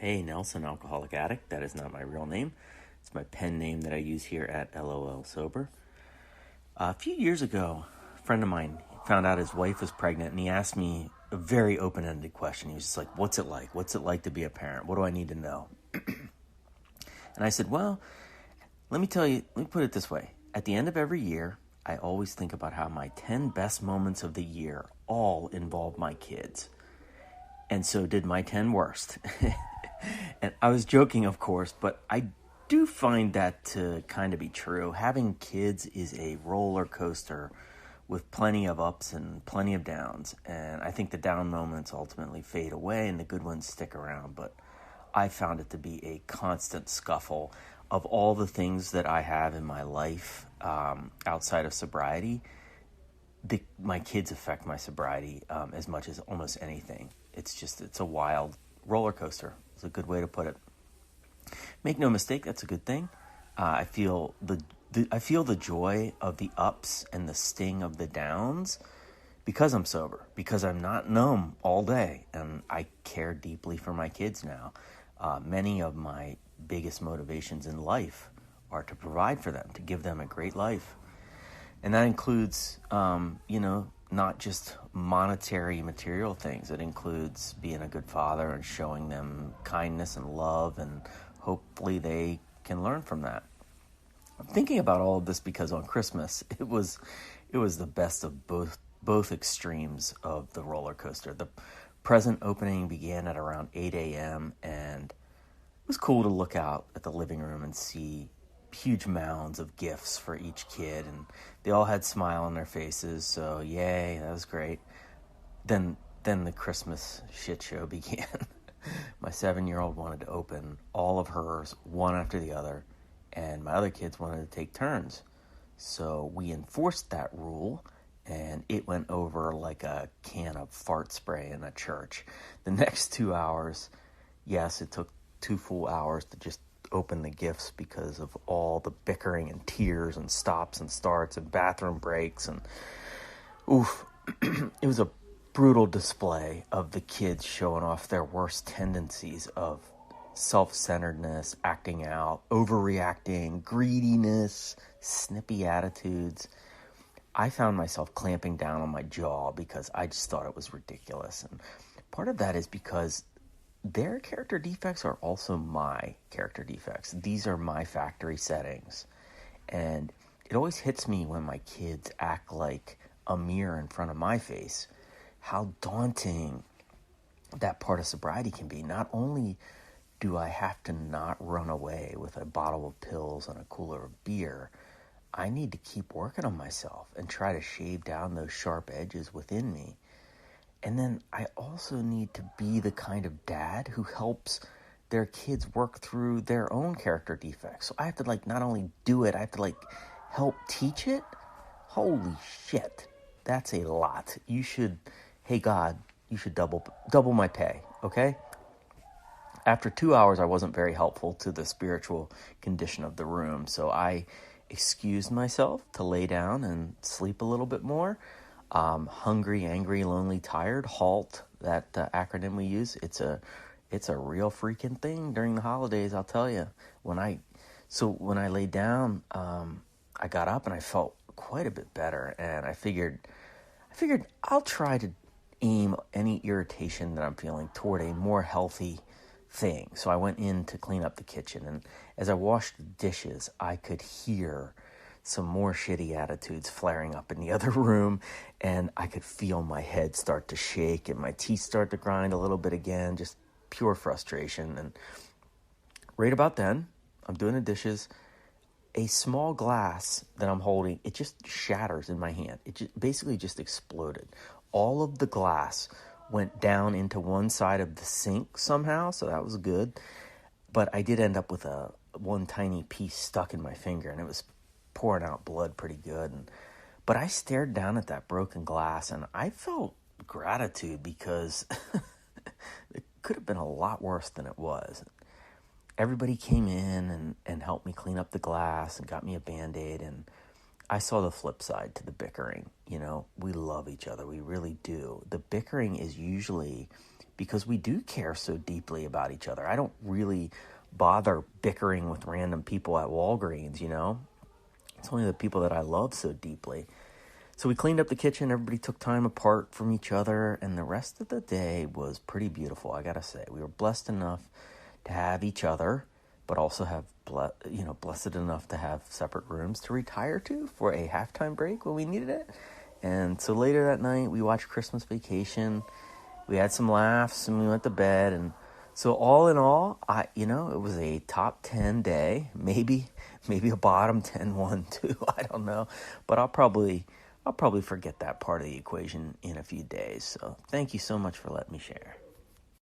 Hey, Nelson, alcoholic addict. That is not my real name. It's my pen name that I use here at LOL Sober. A few years ago, a friend of mine found out his wife was pregnant, and he asked me a very open-ended question. He was just like, what's it like? What's it like to be a parent? What do I need to know? And I said, well, let me put it this way. At the end of every year, I always think about how my 10 best moments of the year all involve my kids. And so did my 10 worst. And I was joking, of course, but I do find that to kind of be true. Having kids is a roller coaster with plenty of ups and plenty of downs. And I think the down moments ultimately fade away and the good ones stick around. But I found it to be a constant scuffle of all the things that I have in my life outside of sobriety. My kids affect my sobriety as much as almost anything. It's a wild roller coaster. It's a good way to put it. Make no mistake, that's a good thing. I feel the joy of the ups and the sting of the downs because I'm sober, because I'm not numb all day, and I care deeply for my kids now. Many of my biggest motivations in life are to provide for them, to give them a great life. And that includes, not just monetary material things. It includes being a good father and showing them kindness and love, and hopefully they can learn from that. I'm thinking about all of this because on Christmas, it was the best of both extremes of the roller coaster. The present opening began at around 8 a.m. and it was cool to look out at the living room and see huge mounds of gifts for each kid, and they all had smile on their faces, so yay, that was great. Then the Christmas shit show began. My 7-year-old wanted to open all of hers one after the other, and my other kids wanted to take turns. So we enforced that rule, and it went over like a can of fart spray in a church. The next 2 hours, yes, it took 2 full hours to just open the gifts because of all the bickering and tears and stops and starts and bathroom breaks, and it was a brutal display of the kids showing off their worst tendencies of self-centeredness, acting out, overreacting, greediness, snippy attitudes. I found myself clamping down on my jaw because I just thought it was ridiculous. And part of that is because their character defects are also my character defects. These are my factory settings. And it always hits me when my kids act like a mirror in front of my face, how daunting that part of sobriety can be. Not only do I have to not run away with a bottle of pills and a cooler of beer, I need to keep working on myself and try to shave down those sharp edges within me. And then I also need to be the kind of dad who helps their kids work through their own character defects. So I have to not only do it, I have to help teach it. Holy shit. That's a lot. Hey God, you should double my pay, okay? After 2 hours, I wasn't very helpful to the spiritual condition of the room. So I excused myself to lay down and sleep a little bit more. Hungry, angry, lonely, tired, HALT, that acronym we use. It's a real freaking thing during the holidays, I'll tell you. When I laid down, I got up and I felt quite a bit better, and I figured I'll try to aim any irritation that I'm feeling toward a more healthy thing. So I went in to clean up the kitchen, and as I washed the dishes, I could hear some more shitty attitudes flaring up in the other room, and I could feel my head start to shake and my teeth start to grind a little bit again, just pure frustration. And right about then, I'm doing the dishes, a small glass that I'm holding, it just shatters in my hand. It basically just exploded. All of the glass went down into one side of the sink somehow, so that was good. But I did end up with one tiny piece stuck in my finger, and it was pouring out blood pretty good. But I stared down at that broken glass, and I felt gratitude because it could have been a lot worse than it was. Everybody came in and helped me clean up the glass and got me a Band-Aid, and I saw the flip side to the bickering. We love each other. We really do. The bickering is usually because we do care so deeply about each other. I don't really bother bickering with random people at Walgreens, you know? It's only the people that I love so deeply. So we cleaned up the kitchen, everybody took time apart from each other, and the rest of the day was pretty beautiful, I gotta say. We were blessed enough to have each other, but also have blessed enough to have separate rooms to retire to for a halftime break when we needed it. And so later that night, we watched Christmas Vacation. We had some laughs, and we went to bed. And so all in all, it was a top 10 day, maybe a bottom 10 one too. I don't know, but I'll probably forget that part of the equation in a few days. So thank you so much for letting me share.